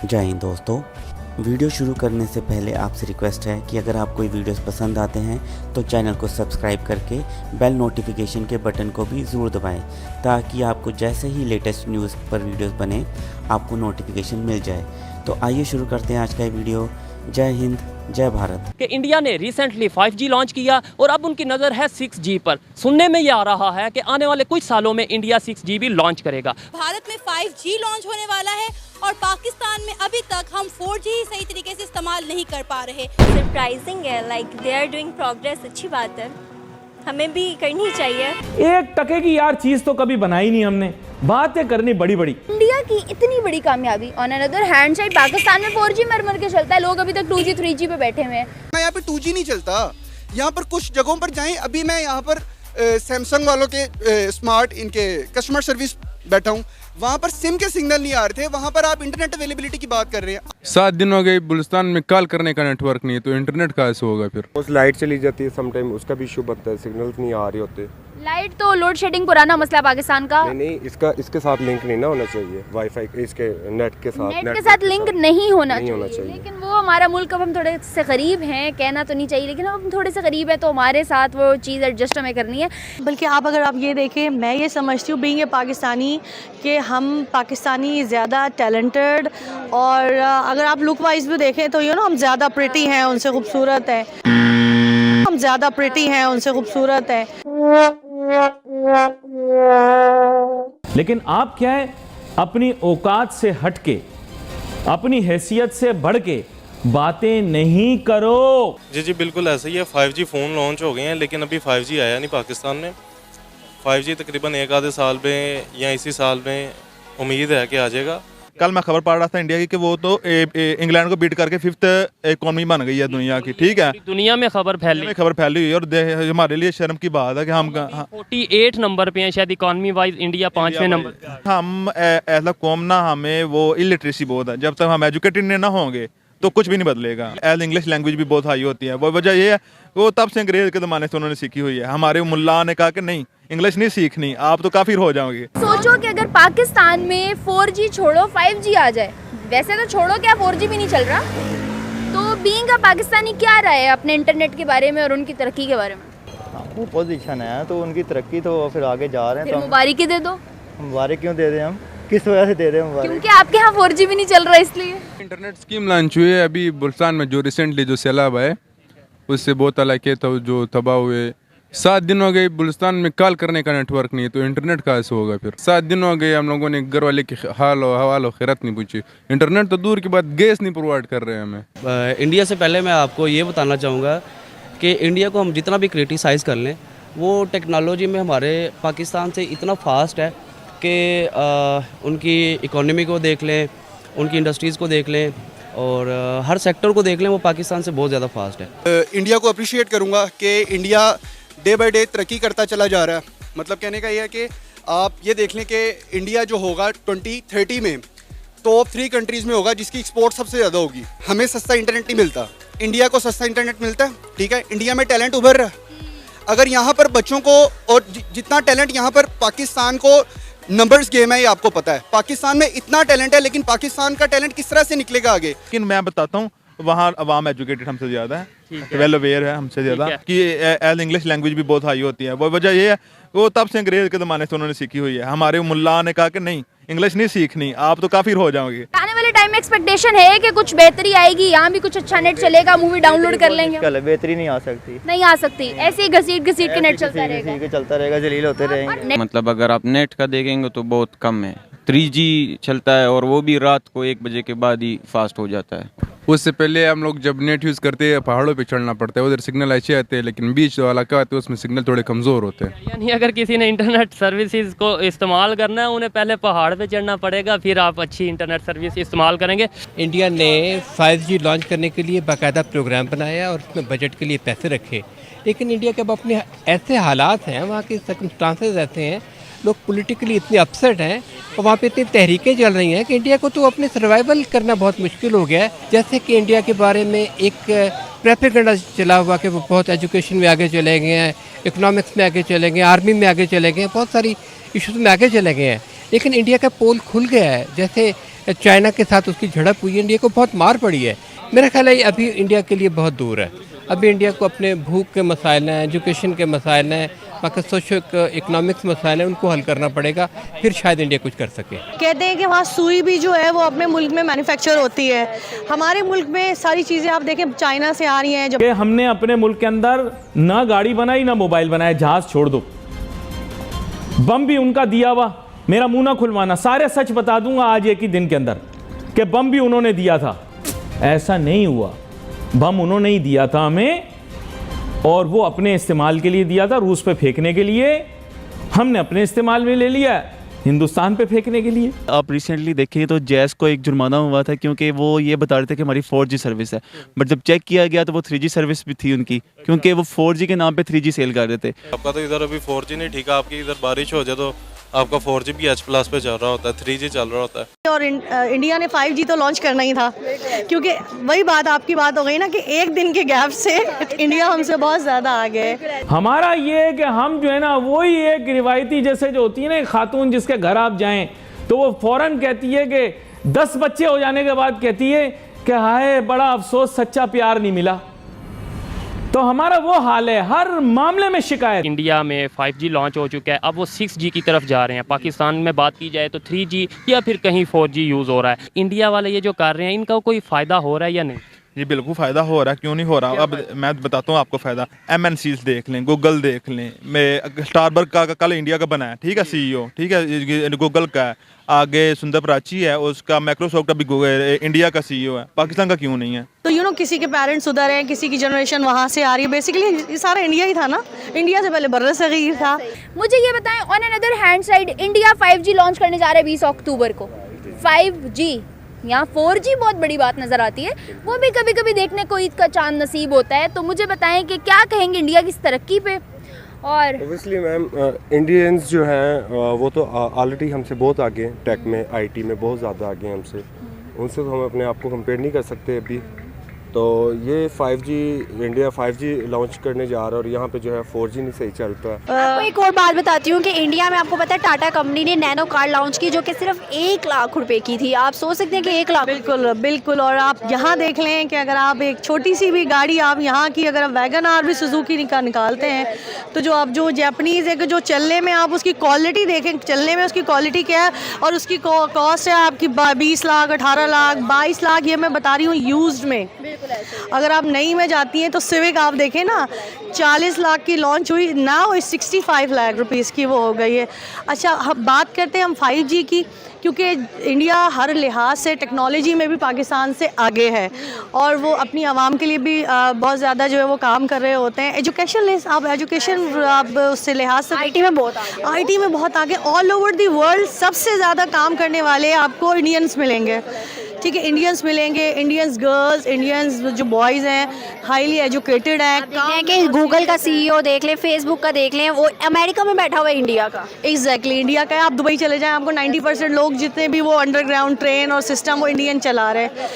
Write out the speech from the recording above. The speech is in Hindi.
जय हिंद दोस्तों। वीडियो शुरू करने से पहले आपसे रिक्वेस्ट है कि अगर आप कोई वीडियोस पसंद आते हैं तो चैनल को सब्सक्राइब करके बेल नोटिफिकेशन के बटन को भी ज़रूर दबाएं ताकि आपको जैसे ही लेटेस्ट न्यूज़ पर वीडियोस बने आपको नोटिफिकेशन मिल जाए। तो आइए शुरू करते हैं आज का ये वीडियो। जय हिंद, जय भारत। कि इंडिया ने रिसेंटली 5G लॉन्च किया और अब उनकी नज़र है 6G पर। सुनने में ये आ रहा है कि आने वाले कुछ सालों में इंडिया 6G भी लॉन्च करेगा। भारत में 5G लॉन्च होने वाला है और पाकिस्तान में अभी तक हम 4G ही सही तरीके से इस्तेमाल नहीं कर पा रहे। सरप्राइजिंग है, like they are doing progress, अच्छी बात है, हमें भी करनी चाहिए। एक टके की यार चीज तो कभी बनाई नहीं हमने, बातें करनी बड़ी बड़ी। इंडिया की इतनी बड़ी कामयाबी on another hand side Pakistan में 4G मर के चलता है, लोग अभी तक 2G 3G पे बैठे हुए हैं। यहाँ पे 2G नहीं चलता। यहाँ पर कुछ जगहों पर जाएं, अभी मैं यहाँ पर सैमसंग वालों के स्मार्ट इनके कस्टमर सर्विस बैठा हूँ, वहाँ पर सिम के सिग्नल नहीं आ रहे थे, वहाँ पर आप इंटरनेट अवेलेबिलिटी की बात कर रहे हैं। 7 दिन हो गए बुल्स्तान में कॉल करने का नेटवर्क नहीं है, तो इंटरनेट कहाँ से होगा फिर? उस लाइट चली जाती है समटाइम, उसका भी इशू बनता है, सिग्नल्स नहीं आ रहे होते। लाइट तो लोड शेडिंग पुराना मसला पाकिस्तान का। नहीं, इसके साथ लिंक नहीं ना होना चाहिए, वाईफाई इसके नेट के साथ लिंक नहीं होना चाहिए। लेकिन वो हमारा मुल्क, अब हम थोड़े से करीब हैं, कहना तो नहीं चाहिए लेकिन अब हम थोड़े से करीब है तो हमारे साथ वो चीज़ एडजस्ट हमें करनी है। बल्कि अगर आप ये देखें, मैं ये समझती हूँ बीइंग ए पाकिस्तानी कि हम पाकिस्तानी ज़्यादा टैलेंटेड, और अगर आप लुक वाइज भी देखें तो हम ज़्यादा प्रिटी हैं उनसे खूबसूरत है, लेकिन आप क्या है, अपनी औकात से हटके, अपनी हैसियत से बढ़ के बातें नहीं करो। जी बिल्कुल ऐसा ही है। 5G फ़ोन लॉन्च हो गए हैं लेकिन अभी 5G आया नहीं पाकिस्तान में। 5G तकरीबन एक आधे साल में या इसी साल में उम्मीद है कि आ जाएगा। कल मैं खबर पढ़ रहा था इंडिया की कि वो तो इंग्लैंड को बीट करके 5th इकोनॉमी बन गई है दुनिया की। ठीक है, दुनिया में खबर फैली हुई है और हमारे लिए शर्म की बात है कि हम 48 नंबर पे हैं शायद इकोनॉमी वाइज, इंडिया 5वें नंबर। हम ऐसा कौम ना, हमें वो इलिटरेसी बहुत है। जब तक हम एजुकेटेड ना होंगे तो कुछ भी नहीं बदलेगा। एज इंग्लिश लैंग्वेज भी बहुत हाई होती है। वो वजह ये है वो तब से अंग्रेज के ज़माने से उन्होंने सीखी हुई है। हमारे मुल्ला ने कहा कि नहीं, इंग्लिश नहीं सीखनी, आप तो काफिर हो जाओगे। सोचो कि अगर पाकिस्तान में 4G छोड़ो 5G आ जाए, वैसे तो छोड़ो क्या 4G भी नहीं चल रहा, तो बीइंग का पाकिस्तानी क्या राय है अपने इंटरनेट के बारे में और उनकी तरक्की के बारे में? वो पोजीशन है तो उनकी तरक्की तो फिर आगे जा रहे हैं। तो मुबारक दे दो। मुबारक क्यों दे दें हम, किस वजह से दे रहे हैं मुबारक? क्योंकि आपके यहाँ 4G भी नहीं चल रहा इसलिए। इंटरनेट स्कीम लॉन्च हुई है अभी बुल्स्तान में, जो रिसेंटली जो सैलाब है उससे बहुत इलाके तो जो तबाह हुए। 7 दिन हो गए बुल्स्तान में कॉल करने का नेटवर्क नहीं है, तो इंटरनेट कहाँ से होगा फिर? 7 दिन हो गए हम लोगों ने घर वाले की हाल और हवाल और खैरत नहीं पूछी। इंटरनेट तो दूर की बात, गैस नहीं प्रोवाइड कर रहे हैं हमें। इंडिया से पहले मैं आपको ये बताना चाहूँगा कि इंडिया को हम जितना भी क्रिटिसाइज़ कर लें, वो टेक्नोलॉजी में हमारे पाकिस्तान से इतना फास्ट है कि उनकी इकोनॉमी को देख लें, उनकी इंडस्ट्रीज़ को देख लें और हर सेक्टर को देख लें, वो पाकिस्तान से बहुत ज़्यादा फास्ट है। इंडिया को अप्रिशिएट करूँगा कि इंडिया डे बाय डे तरक्की करता चला जा रहा है। मतलब कहने का ये है कि आप ये देख लें कि इंडिया जो होगा 2030 में टॉप 3 कंट्रीज़ में होगा जिसकी एक्सपोर्ट सबसे ज़्यादा होगी। हमें सस्ता इंटरनेट नहीं मिलता, इंडिया को सस्ता इंटरनेट मिलता है। ठीक है, इंडिया में टैलेंट उभर रहा है। अगर यहाँ पर बच्चों को और जितना टैलेंट यहाँ पर पाकिस्तान को, नंबर्स गेम है ये आपको पता है, पाकिस्तान में इतना टैलेंट है लेकिन पाकिस्तान का टैलेंट किस तरह से निकलेगा आगे? लेकिन मैं बताता हूँ, वहाँ अवाम एजुकेटेड हमसे ज़्यादा है, वेल अवेयर है हमसे ज़्यादा कि एज इंग्लिश लैंग्वेज भी बहुत हाई होती है। वो वजह ये है वो तब से अंग्रेज के ज़माने से उन्होंने सीखी हुई है। हमारे मुल्ला ने कहा कि नहीं, इंग्लिश नहीं सीखनी, आप तो काफिर हो जाओगे। आने वाले टाइम में एक्सपेक्टेशन है कि कुछ बेहतरी आएगी, यहाँ भी कुछ अच्छा नेट चलेगा, मूवी डाउनलोड कर लेंगे। बेहतरी नहीं आ सकती, नहीं आ सकती, ऐसे ही घसीट के नेट चलता रहेगा, जलील होते रहेंगे। मतलब अगर आप नेट का देखेंगे तो बहुत कम है। 3G चलता है और वो भी रात को 1 बजे के बाद ही फास्ट हो जाता है। उससे पहले हम लोग जब नेट यूज़ करते हैं पहाड़ों पे चढ़ना पड़ता है, उधर सिग्नल अच्छे आते हैं, लेकिन बीच वाला इलाका आते हैं उसमें सिग्नल थोड़े कमज़ोर होते हैं। यानी अगर किसी ने इंटरनेट सर्विसेज को इस्तेमाल करना है, उन्हें पहले पहाड़ पे चढ़ना पड़ेगा, फिर आप अच्छी इंटरनेट सर्विस इस्तेमाल करेंगे। इंडिया ने 5G लॉन्च करने के लिए बाकायदा प्रोग्राम बनाया और उसमें बजट के लिए पैसे रखे, लेकिन इंडिया के अब अपने ऐसे हालात हैं, वहाँ के सर्कमस्टांसेस ऐसे हैं, लोग पॉलिटिकली इतने अपसेट हैं और वहाँ पे इतनी तहरीकें चल रही हैं कि इंडिया को तो अपने सर्वाइवल करना बहुत मुश्किल हो गया है। जैसे कि इंडिया के बारे में एक प्रोपेगेंडा चला हुआ कि वो बहुत एजुकेशन में आगे चले गए हैं, इकोनॉमिक्स में आगे चले गए, आर्मी में आगे चले गए, बहुत सारी इशूज़ में आगे चले गए हैं। लेकिन इंडिया का पोल खुल गया है। जैसे चाइना के साथ उसकी झड़प हुई है, इंडिया को बहुत मार पड़ी है। मेरा ख्याल है अभी इंडिया के लिए बहुत दूर है। अभी इंडिया को अपने भूख के मसाइल हैं, एजुकेशन के मसाइल हैं, बाकी सोशो इकोनॉमिक्स मसाइल हैं, उनको हल करना पड़ेगा, फिर शायद इंडिया कुछ कर सके। कहते हैं कि वहाँ सुई भी जो है वो अपने मुल्क में मैन्युफैक्चर होती है। हमारे मुल्क में सारी चीज़ें आप देखें चाइना से आ रही हैं। कि हमने अपने मुल्क के अंदर ना गाड़ी बनाई ना मोबाइल बनाया, जहाज छोड़ दो, बम भी उनका दिया हुआ। मेरा मुंह ना खुलवाना, सारे सच बता दूंगा आज एक ही दिन के अंदर कि बम भी उन्होंने दिया था। ऐसा नहीं हुआ, बम उन्होंने ही दिया था हमें, और वो अपने इस्तेमाल के लिए दिया था, रूस पे फेंकने के लिए। हमने अपने इस्तेमाल में ले लिया, हिंदुस्तान पे फेंकने के लिए। आप रिसेंटली देखें तो जैस को एक जुर्माना हुआ था क्योंकि वो ये बता रहे थे कि हमारी 4G सर्विस है, बट जब चेक किया गया तो वो 3G सर्विस भी थी उनकी, क्योंकि वो 4G के नाम पे 3G सेल कर रहे थे। आपका तो इधर अभी 4G नहीं ठीक है, आपकी इधर बारिश हो जाए तो आपका 4G भी H+ पे चल रहा होता है, 3G चल रहा होता है। और इंडिया ने 5G तो लॉन्च करना ही था, क्योंकि वही बात आपकी बात हो गई ना कि एक दिन के गैप से इंडिया हमसे बहुत ज़्यादा आगे है। हमारा ये है कि हम जो है ना वही एक रिवायती जैसे जो होती है ना खातून जिसके घर आप जाएं तो वो फौरन कहती है कि 10 बच्चे हो जाने के बाद कहती है कि हाय बड़ा अफसोस सच्चा प्यार नहीं मिला। तो हमारा वो हाल है, हर मामले में शिकायत। इंडिया में 5G लॉन्च हो चुका है, अब वो 6G की तरफ जा रहे हैं। पाकिस्तान में बात की जाए तो 3G या फिर कहीं 4G यूज़ हो रहा है। इंडिया वाले ये जो कर रहे हैं इनका कोई फ़ायदा हो रहा है या नहीं? जी बिल्कुल फ़ायदा हो रहा है, क्यों नहीं हो रहा। अब मैं बताता हूँ आपको फ़ायदा। MNCs देख लें, गूगल देख लें, मैं स्टारबर्ग का कल इंडिया का बना है, ठीक है, CEO, ठीक है, गूगल का है। आगे सुंदर पिचाई है, उसका माइक्रोसॉफ्ट का भी इंडिया का CEO है, पाकिस्तान का क्यों नहीं है? तो किसी के पेरेंट्स उधर हैं, किसी की जनरेशन वहाँ से आ रही है, बेसिकली ये सारा इंडिया ही था ना, इंडिया से पहले बर्र सगीर था। मुझे ये बताएं, on another hand side India 5G launch करने जा रहा है 20 अक्टूबर को। 5G यहाँ 4G बहुत बड़ी बात नज़र आती है, वो भी कभी कभी देखने को ईद का चांद नसीब होता है। तो मुझे बताएं कि क्या कहेंगे इंडिया की इस तरक्की पे। और ओबियसली मैम, इंडियंस जो हैं वो तो ऑलरेडी हमसे बहुत आगे हैं, टेक में, IT में बहुत ज़्यादा आगे हैं हमसे। उनसे तो हम अपने आप को कंपेयर नहीं कर सकते अभी। तो ये 5G, इंडिया 5G लॉन्च करने जा रहा है और यहाँ पे जो है 4G नहीं सही चलता। आपको एक और बात बताती हूँ कि इंडिया में आपको पता है टाटा कंपनी ने नैनो कार लॉन्च की, जो कि सिर्फ 1 लाख रुपए की थी। आप सोच सकते हैं कि 1 लाख। बिल्कुल बिल्कुल। और आप यहाँ देख लें कि अगर आप एक छोटी सी भी गाड़ी आप यहाँ की अगर वैगन आर भी सुजुकी का निकालते हैं तो जो आप जो जापानीज़ है कि जो चलने में आप उसकी क्वालिटी देखें, चलने में उसकी क्वालिटी क्या है और उसकी कॉस्ट है आपकी 20 लाख, 18 लाख, 22 लाख, ये मैं बता रही हूँ यूज्ड में। अगर आप नई में जाती हैं तो सिविक आप देखें ना 40 लाख की लॉन्च हुई ना, वो 65 लाख रुपीस की वो हो गई है। अच्छा, हम बात करते हैं हम 5G की, क्योंकि इंडिया हर लिहाज से टेक्नोलॉजी में भी पाकिस्तान से आगे है और वो अपनी आवाम के लिए भी बहुत ज़्यादा जो है वो काम कर रहे होते हैं। एजुकेशन आप उससे लिहाज से IT में बहुत आगे। ऑल ओवर दी वर्ल्ड सबसे ज़्यादा काम करने वाले आपको इंडियंस मिलेंगे, ठीक है, इंडियंस मिलेंगे, इंडियंस गर्ल्स, इंडियंस जो बॉयज़ हैं हाईली एजुकेटेड हैं। कि गूगल का CEO देख लें, फेसबुक का देख लें, वो अमेरिका में बैठा हुआ है इंडिया का। एग्जैक्टली इंडिया का है। आप दुबई चले जाएं, आपको 90% लोग जितने भी वो अंडरग्राउंड ट्रेन और सिस्टम वो इंडियन चला रहे हैं।